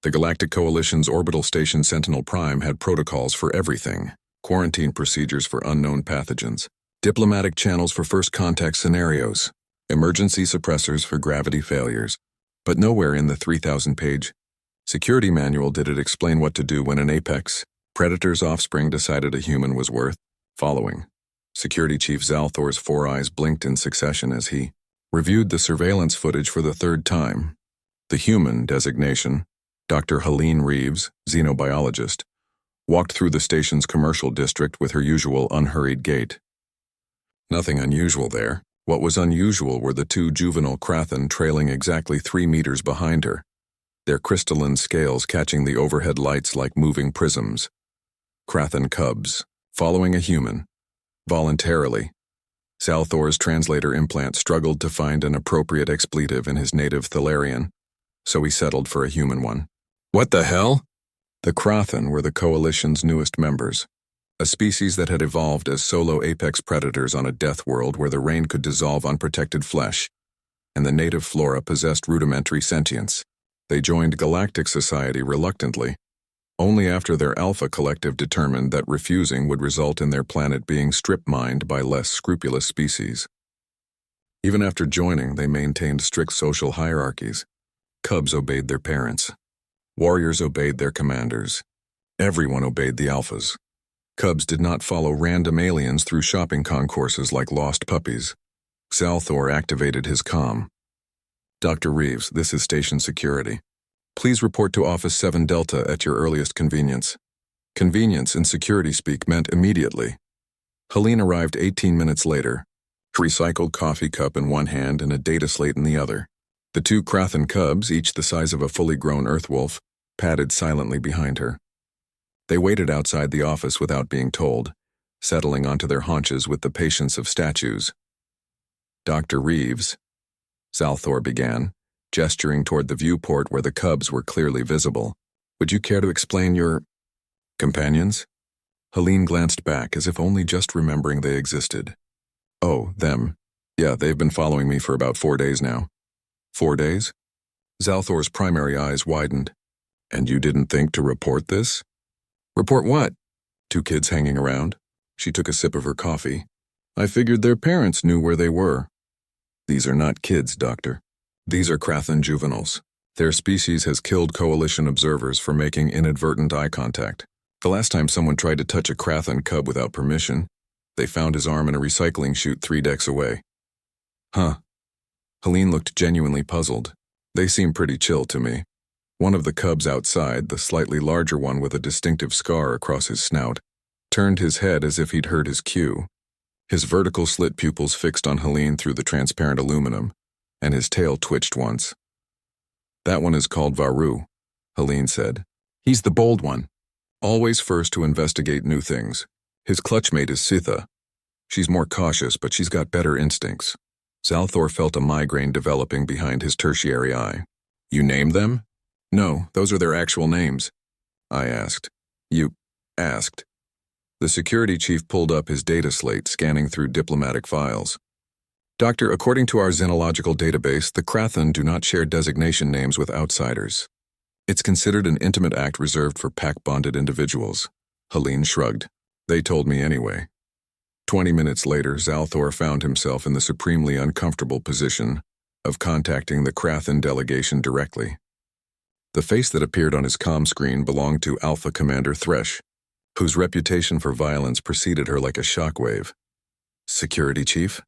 The Galactic Coalition's orbital station Sentinel Prime had protocols for everything: quarantine procedures for unknown pathogens, diplomatic channels for first contact scenarios, emergency suppressors for gravity failures. But nowhere in the 3,000-page security manual did it explain what to do when an apex predator's offspring decided a human was worth following. Security Chief Zalthor's four eyes blinked in succession as he reviewed the surveillance footage for the third time. The human designation, Dr. Helene Reeves, xenobiologist, walked through the station's commercial district with her usual unhurried gait. Nothing unusual there. What was unusual were the two juvenile Krathen trailing exactly 3 meters behind her, their crystalline scales catching the overhead lights like moving prisms. Krathen cubs, following a human. Voluntarily. Zalthor's translator implant struggled to find an appropriate expletive in his native Thalarian, so he settled for a human one. What the hell? The Krathen were the Coalition's newest members, a species that had evolved as solo apex predators on a death world where the rain could dissolve unprotected flesh, and the native flora possessed rudimentary sentience. They joined galactic society reluctantly, only after their Alpha Collective determined that refusing would result in their planet being strip-mined by less scrupulous species. Even after joining, they maintained strict social hierarchies. Cubs obeyed their parents. Warriors obeyed their commanders. Everyone obeyed the Alphas. Cubs did not follow random aliens through shopping concourses like lost puppies. Zalthor activated his comm. Dr. Reeves, this is station security. Please report to Office 7 Delta at your earliest convenience. Convenience in security speak meant immediately. Helene arrived 18 minutes later, a recycled coffee cup in one hand and a data slate in the other. The two Krathen cubs, each the size of a fully grown earthwolf, padded silently behind her. They waited outside the office without being told, settling onto their haunches with the patience of statues. Dr. Reeves, Zalthor began, gesturing toward the viewport where the cubs were clearly visible. Would you care to explain your companions? Helene glanced back as if only just remembering they existed. Oh, them. Yeah, they've been following me for about 4 days now. 4 days? Zalthor's primary eyes widened. And you didn't think to report this? Report what? 2 kids hanging around. She took a sip of her coffee. I figured their parents knew where they were. These are not kids, Doctor. These are Krathen juveniles. Their species has killed Coalition observers for making inadvertent eye contact. The last time someone tried to touch a Krathen cub without permission, they found his arm in a recycling chute 3 decks away. Huh. Helene looked genuinely puzzled. They seem pretty chill to me. One of the cubs outside, the slightly larger one with a distinctive scar across his snout, turned his head as if he'd heard his cue. His vertical slit pupils fixed on Helene through the transparent aluminum, and his tail twitched once. That one is called Varu, Helene said. He's the bold one, always first to investigate new things. His clutchmate is Sitha. She's more cautious, but she's got better instincts. Zalthor felt a migraine developing behind his tertiary eye. You named them? No, those are their actual names. I asked. You asked. The security chief pulled up his data slate, scanning through diplomatic files. Doctor, according to our xenological database, the Krathen do not share designation names with outsiders. It's considered an intimate act reserved for pack-bonded individuals. Helene shrugged. They told me anyway. 20 minutes later, Zalthor found himself in the supremely uncomfortable position of contacting the Krathen delegation directly. The face that appeared on his comm screen belonged to Alpha Commander Thresh, whose reputation for violence preceded her like a shockwave. Security Chief?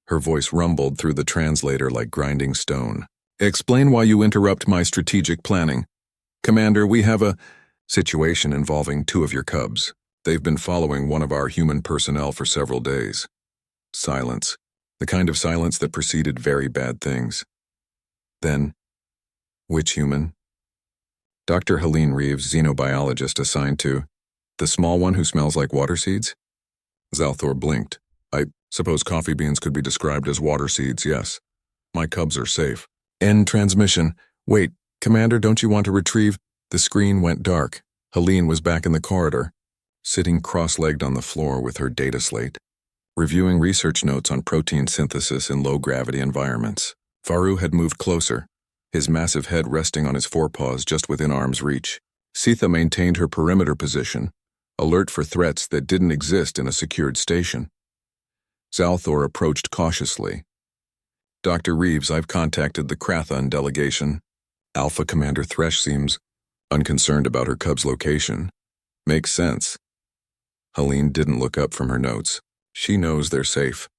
Her voice rumbled through the translator like grinding stone. Explain why you interrupt my strategic planning. Commander, we have a situation involving 2 of your cubs. They've been following one of our human personnel for several days. Silence. The kind of silence that preceded very bad things. Then, which human? Dr. Helene Reeves, xenobiologist assigned to the small one who smells like water seeds? Zalthor blinked. I suppose coffee beans could be described as water seeds, yes. My cubs are safe. End transmission. Wait, Commander, don't you want to retrieve? The screen went dark. Helene was back in the corridor, sitting cross-legged on the floor with her data slate, reviewing research notes on protein synthesis in low-gravity environments. Varu had moved closer, his massive head resting on his forepaws just within arm's reach. Sitha maintained her perimeter position, alert for threats that didn't exist in a secured station. Zalthor approached cautiously. "Dr. Reeves, I've contacted the Krathun delegation. Alpha Commander Thresh seems unconcerned about her cub's location. Makes sense." Helene didn't look up from her notes. She knows they're safe.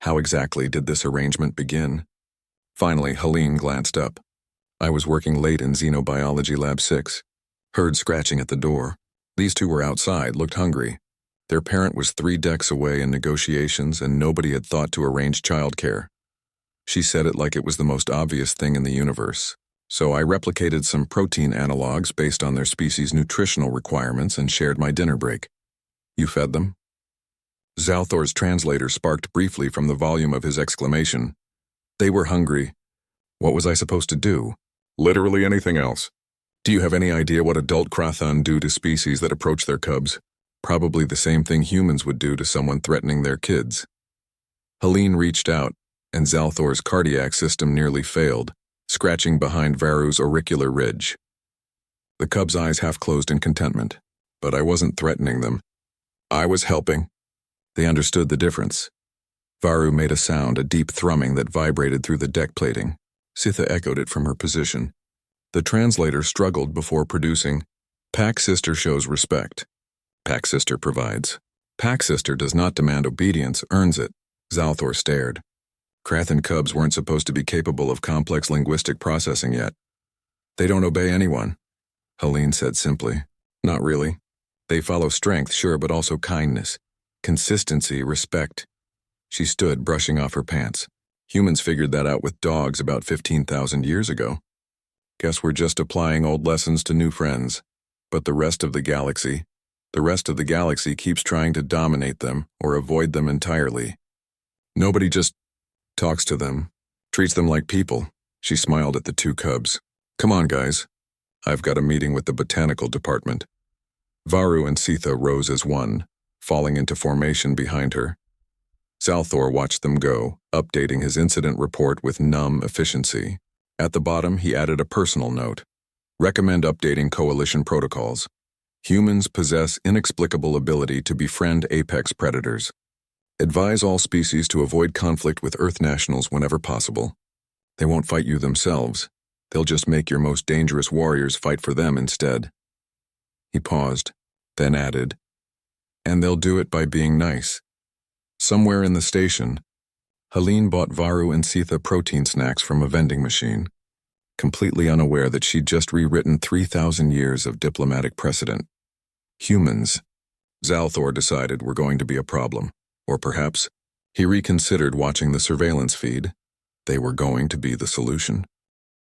How exactly did this arrangement begin? Finally, Helene glanced up. "I was working late in Xenobiology Lab 6. Heard scratching at the door. These two were outside, looked hungry. Their parent was 3 decks away in negotiations, and nobody had thought to arrange childcare." She said it like it was the most obvious thing in the universe. "So I replicated some protein analogs based on their species' nutritional requirements and shared my dinner break." "You fed them?" Zalthor's translator sparked briefly from the volume of his exclamation. "They were hungry. What was I supposed to do?" "Literally anything else. Do you have any idea what adult Krathun do to species that approach their cubs? Probably the same thing humans would do to someone threatening their kids." Helene reached out, and Zalthor's cardiac system nearly failed, scratching behind Varu's auricular ridge. The cub's eyes half closed in contentment. "But I wasn't threatening them. I was helping." They understood the difference. Varu made a sound, a deep thrumming that vibrated through the deck plating. Sitha echoed it from her position. The translator struggled before producing, "Pack Sister shows respect. Pack Sister provides. Pack Sister does not demand obedience, earns it." Zalthor stared. Krathun cubs weren't supposed to be capable of complex linguistic processing yet. "They don't obey anyone," Helene said simply. "Not really. They follow strength, sure, but also kindness, consistency, respect." She stood, brushing off her pants. "Humans figured that out with dogs about 15,000 years ago. Guess we're just applying old lessons to new friends. But the rest of the galaxy keeps trying to dominate them or avoid them entirely. Nobody just talks to them, treats them like people." She smiled at the 2 cubs. "Come on, guys. I've got a meeting with the botanical department." Varu and Sitha rose as one, falling into formation behind her. Zalthor watched them go, updating his incident report with numb efficiency. At the bottom, he added a personal note. "Recommend updating coalition protocols. Humans possess inexplicable ability to befriend apex predators. Advise all species to avoid conflict with Earth nationals whenever possible. They won't fight you themselves. They'll just make your most dangerous warriors fight for them instead." He paused, then added, "And they'll do it by being nice." Somewhere in the station, Helene bought Varu and Sitha protein snacks from a vending machine, completely unaware that she'd just rewritten 3,000 years of diplomatic precedent. Humans, Zalthor decided, were going to be a problem. Or perhaps, he reconsidered watching the surveillance feed. They were going to be the solution.